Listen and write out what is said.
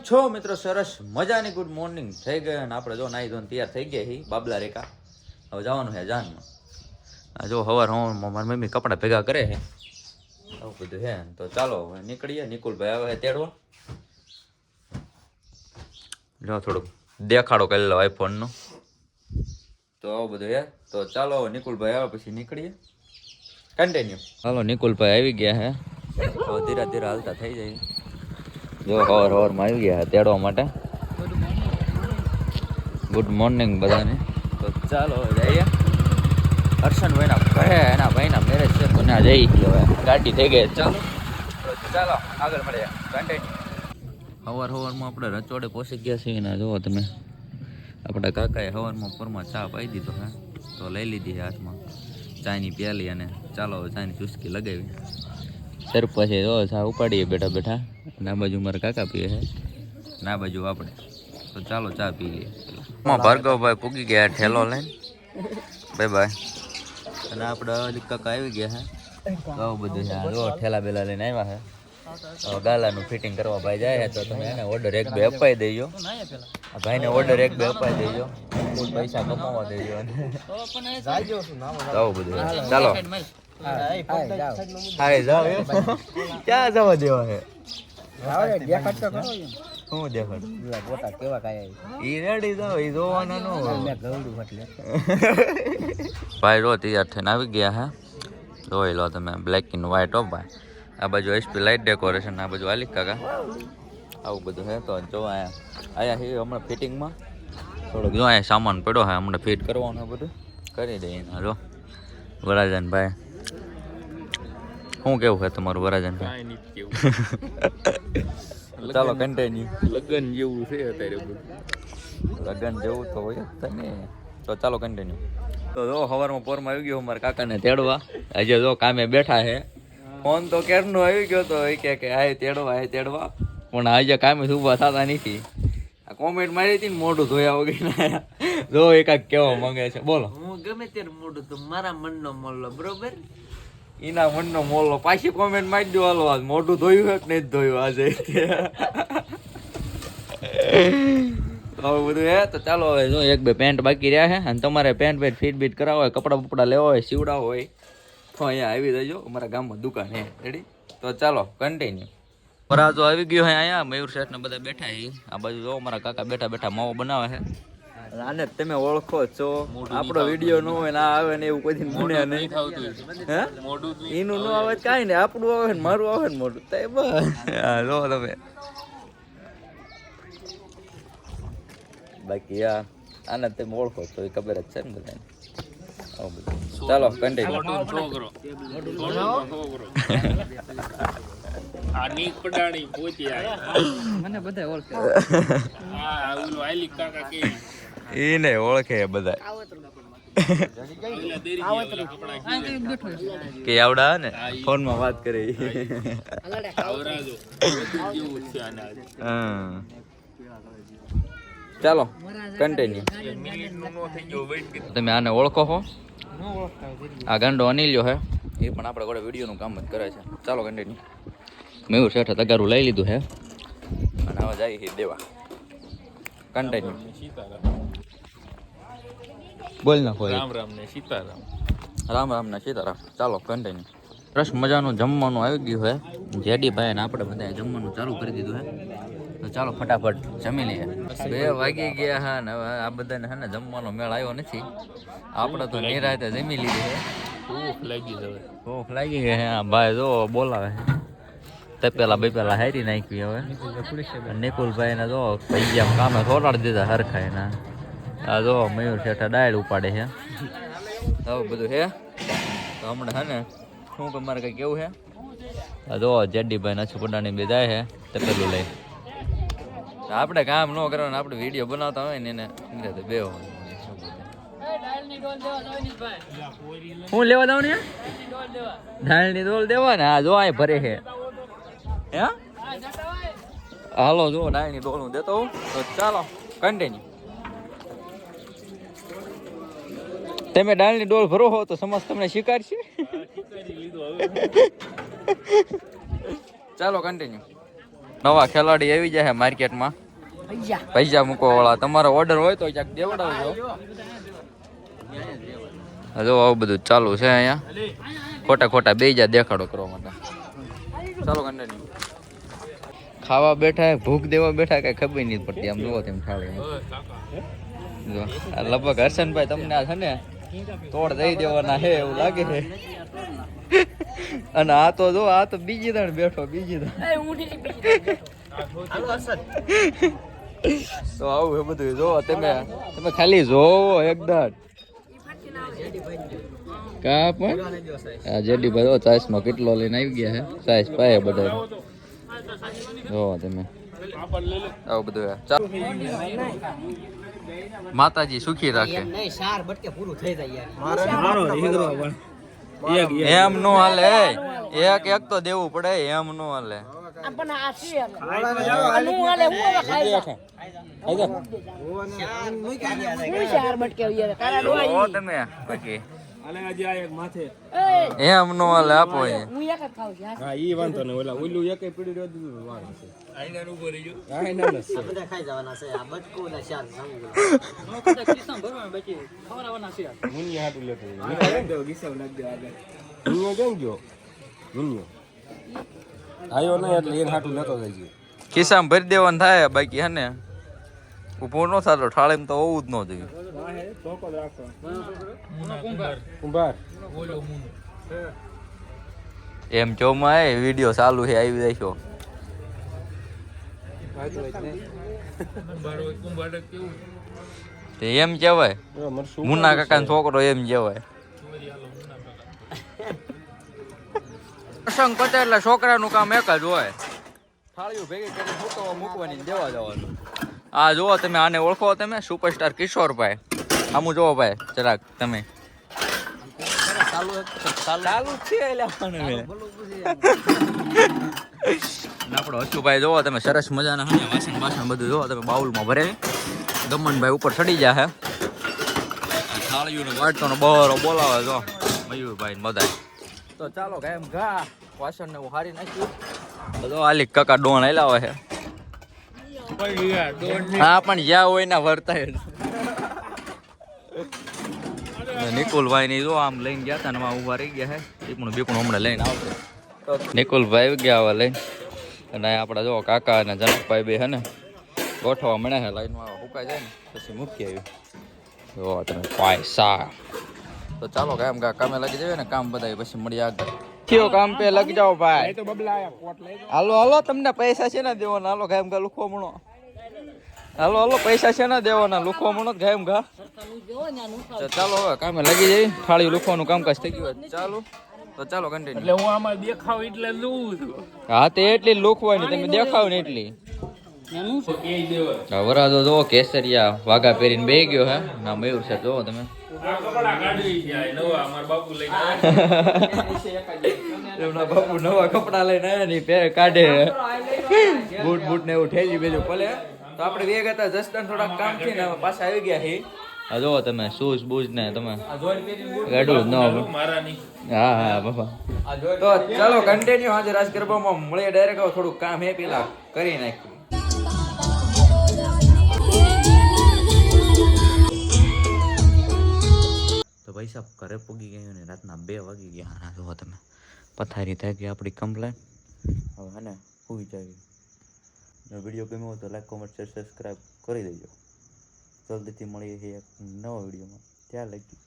છો મિત્રો સરસ મજાની ગુડ મોર્નિંગ થઈ ગઈ અને આપણે જો નાઈ ધોઈને તૈયાર થઈ ગયા હી બાબલા રેકા હવે જવાનું છે જાનમાં જો હવાર મારી મમ્મી કપડાં ભેગા કરે છે આવું બધું હે તો ચાલો હવે નીકળીએ નિકુલભાઈ આવે તેડવા જો થોડુંક દેખાડો કરી લો આઈફોનનો તો આવું બધું હે તો ચાલો નિકુલભાઈ આવે પછી નીકળીએ કન્ટિન્યુ હાલો નિકુલભાઈ આવી ગયા હે તો ધીરે ધીરે હાલતા થઈ જાય જો હવારમાં આવી ગયા તેડવા માટે ગુડ મોર્નિંગ બધાને તો ચાલો જઈએ હર્ષનભાઈના ઘરે એના ભાઈના મેરેજ છે તો ત્યાં જઈ હવે ગાડી થઈ ગઈ ચાલો ચાલો આગળ મળીએ કન્ટિન્યુ હવારમાં આપણે રચોડે પહોંચી ગયા છીએ ને જુઓ તમે આપણા કાકાએ હવારમાં પરમાં ચા પાઈ દીધો હે તો લઈ લીધી હાથમાં ચાની પ્યાલી અને ચાલો ચાની ચુસ્કી લગાવી સર પછી જો ચા ઉપાડીએ બેઠા બેઠા ના બાજુ મારા કાકા પીએ છે ના બાજુ આપણે તો ચાલો ચા પી લઈએ ભાર્ગવભાઈ પૂગી ગયા ઠેલો લઈને બાય બાય અને આપણે અલી કાકા આવી ગયા છે તો આવું બધું છે જો ઠેલા બેલા લઈને આવ્યા છે ગાલાનું ફિટિંગ કરવા ભાઈ જાય તો તમે એને ઓર્ડર એક બે અપાઈ દેજો ભાઈને ઓર્ડર એક બે અપાઈ દેજો ફૂલ પૈસા કમાવા દેજો આવું બધું ચાલો હા જાઓ ક્યાં જવા દેવા છે શું દેખાડ ઈ રેડી જાવ ઈ જોવાના નો ભાઈ રો તૈયાર થઈને આવી ગયા હે જોઈ લો તમે બ્લેક એન્ડ વ્હાઈટ હો ભાઈ આ બાજુ એસપી લાઇટ ડેકોરેશન આ બાજુ આલિક કાકા આવું બધું હે તો જો આયા હે હમણાં ફિટિંગમાં થોડોક જો અહીંયા સામાન પડ્યો હે હમણાં ફિટ કરવાનું બધું કરી દઈએ જો વરાજન ભાઈ શું કેવું છે તમારું વરાજન ભાઈ ચાલો કન્ટિન્યુ લગન જેવું છે અત્યારે લગન જેવું તો હોય જ ને તો ચાલો કન્ટિન્યુ તો જો સવારમાં પોરમાં આવી ગયો મારા કાકાને તેડવા આજે જો કામે બેઠા છે ફોન તો ક્યારનો આવી ગયો તો એ કે આય તેડવા પણ આજે કામે ઊભા થતા નથી આ કોમેન્ટ મારી હતી ને મોઢું ધોયા વગર જો એકાક કેવો માંગે છે બોલો હું ગમે ત્યારે મોઢું તો મારા મનનો મોલ્લો બરોબર એના મનનો મોલ્લો પાછી કોમેન્ટ મારી દો હાલો આજ મોઢું ધોયું છે કે નહીં ધોયું આજે બધું હે તો ચાલો હવે જો એક બે પેન્ટ બાકી રહ્યા છે અને તમારે પેન્ટ ફીટ બીટ કરાવો હોય કપડા બપડા લેવા હોય સીવડાવો હોય તો અહીંયા આવી જજો અમારા ગામમાં દુકાન હે રેડી તો ચાલો કન્ટિન્યુ પરાજો આવી ગયો હે અહીંયા મયુર શેઠ ને બધા બેઠા છે આ બાજુ જો અમારા કાકા બેઠા બેઠા માવો બનાવે છે આને તમે ઓળખો છો આપણો વિડીયો નો હોય ના આવે ને એવું કોઈ દિન બને નહીં હે એનું નો આવે કાંઈ ને આપણું આવે ને મારું આવે ને મોઢું તો બસ જો તમે બાકી યાર આને તમે ઓળખો છો એ ખબર જ છે ને બધાને ચાલો કન્ટિન્યુ આની પડાણી પોતી મને બધા ઓળખે આ ઓલો આલી કાકા કે એને ઓળખે બધા કે આવડા ને ફોન માં વાત કરે ચાલો કન્ટિન્યુ તમે આને ઓળખો છો આ ગાંડો અનિલ્યો હે એ પણ આપણે કોઈ વિડીયોનું કામ જ કરે છે ચાલો કન્ટિન્યુ મેં શેઠે તગારું લઈ લીધું હે અને હવે જાય છે દેવા કન્ટિન્યુ બોલ નાખો રામ રામ ને સીતારામ રામ રામ ને સીતારામ ચાલો કન્ટિન્યુ સરસ મજાનું જમવાનું આવી ગયું હે જેડી ભાઈ ને આપણે બધા જમવાનું ચાલુ કરી દીધું હે તો ચાલો ફટાફટ જમી લઈએ 2 વાગી ગયા હા ને હવે આ બધાને હે ને જમવાનો મેળ આવ્યો નથી આપણે તો નિરાતે જમી લીધી હે ભૂખ લાગી ગઈ હે ભાઈ જો બોલાવે તે પેલા હારી નાખી હવે નિકુલભાઈ ને જો પૈયા કામે થોડાડી દીધા હરખાય ના આ જો મયુર શેઠા ડાયડ ઉપાડે છે આવું બધું છે તો હમણાં હે ને શું કે મારે કઈ કેવું છે આ જો જેડીભાઈ નછુ પડાની બે જાય છે તે પેલું લઈ આપણે કામ ન કરવાનું આપણે વિડીયો બનાવતા હોય ને એને બે હું લેવા દઉં ને ઢાળની ડોલ દેવા ને આ જો આ ભરે છે હે હાલો જો ડાળની ડોલ હું દેતો હોઉં તો ચાલો કન્ટિન્યુ તમે ડાળની ડોલ ભરો હો તો સમાજ તમને સ્વીકારશે ચાલો કન્ટિન્યુ નવા ખેલાડી આવી જાય માર્કેટમાં પૈસા મૂકવા વાળા. તમારો ઓર્ડર હોય તો ક્યાંક દેવડાવજો. જો આવું બધું ચાલુ છે અહીંયા. ખોટા ખોટા બે જા દેખાડો કરવા માટે. ચાલો કન્ટિન્યુ. ખાવા બેઠા ભૂખ દેવા બેઠા કઈ ખબર નહીં પડતી. આમ જોવો તેમ થાળી જો આ લગભગ હર્ષનભાઈ તમને આ છે ને તોડ દઈ દેવાના હે એવું લાગે છે. અને આ તો જો આ તો બીજી દાણ બેઠો બીજી દાણ. તો આવું એ બધું જો તમે ખાલી જોવો એકદમ કા પણ આ જેડી ભાઈ ચાઈસમાં કેટલો લઈને આવી ગયા છે. ચાઈસ પાય બધા જો તમે આવું બધું. ચાલો માતાજી સુખી રાખે. એમ નો હાલે. એક એક તો દેવું પડે. એમ નો હાલે. તમે બાકી એમ નો હાલે. આપો ખિસ્સામાં ભરી દેવાનું થાય. બાકી હે ને ઉભો ન થતો થાળીમાં તો હોવું જ ન જોઈએ. એમ ચોમાં વિડીયો ચાલુ છે આવી જાય. એમ કેવાય મુન્ના કાકા છોકરો એમ કેવાય. પ્રસંગ પતે એટલે છોકરાનું કામ એક જ હોય. થાળીઓ ભેગી કરીને મૂકવા મૂકવાની દેવા જવાનું. આ જુઓ તમે આને ઓળખો તમે સુપરસ્ટાર કિશોરભાઈ. આમું જુઓ ભાઈ જરાક તમે. ચાલુ છે આપણો હસુભાઈ જોવો તમે સરસ મજાના વાસણ બાસણ બધું જોવો તમે બાઉલમાં ભરે. દમનભાઈ ઉપર ચડી જાય. થાળીઓને વાટતો બરો બોલાવે જો મયુરભાઈ બધા. તો ચાલો એમ ઘા વાસણ ને હું હારી નાખ્યું. તો આલી કાકા ડોણ આલાવે છે. હા પણ જ્યાં હોય ને વર્તાય. નિકુલભાઈ ની જો આમ લઈને ગયા હતા ને ઉભા રહી ગયા છે. બીપણું હમણાં લઈને આવશે. નિકુલભાઈ આવી ગયા હવે લઈને. અને આપડા જો કાકા અને જનકભાઈ બે છે ને ગોઠવા મળે છે લાઈનમાં. ફૂકાઈ જાય ને પછી મૂકી આવ્યું. જો તમે પૈસા. તો ચાલો કામ કામે લાગી જાય ને કામ બધા પછી મળી આગળ. કયો કામ પે લગ જાઓ ભાઈ. હાલો હાલો તમને પૈસા છે ને દેવાના. હાલો કામ કા લુખો મણો. હાલો પૈસા છે ને દેવાના. લુખો મણો ગાયમ ઘા. ચાલો હવે કામે લાગી જાય. થાળી લુખવાનું કામકાજ થઈ ગયું. ચાલો તો ચાલો કન્ટિન્યુ. એટલે હું આમાં દેખાવ એટલે લઉં છું. હા તે એટલી લુખવાની તમે દેખાવ ને એટલી. વરાજો જો કેસરિયા વાઘા પહેરીને બે ગયો હે ના મયુર છે. જો તમે એમના બાપુ નવા કપડા લઈને આવ્યા ને પહેરે કાઢે. બૂટ ને એવું ઠેલી બેજું ભલે. તો આપણે બે ગયા જસદન થોડાક કામ થી ને પાછા આવી ગયા હી. આ જો તમે શૂઝ બૂઝ ને તમે ગાડું ન હા બાપા. તો ચાલો કન્ટિન્યુ આજે રાજ ગરબામાં મળીએ ડાયરેક્ટ. થોડુંક કામ હે પેલા કરી નાખ્યું. તો ભાઈ સાહેબ ઘરે પૂગી ગયું ને રાતના 2 વાગી ગયા. હા જો તમે પથારી થઈ ગઈ આપણી કમ્પ્લેન. હવે હે ને સુઈ જાય. વિડીયો ગમ્યો હોય તો લાઈક કોમેન્ટ શેર સબસ્ક્રાઈબ કરી દેજો. જલ્દીથી મળીએ છીએ એક નવા વિડીયોમાં. ત્યાં લગી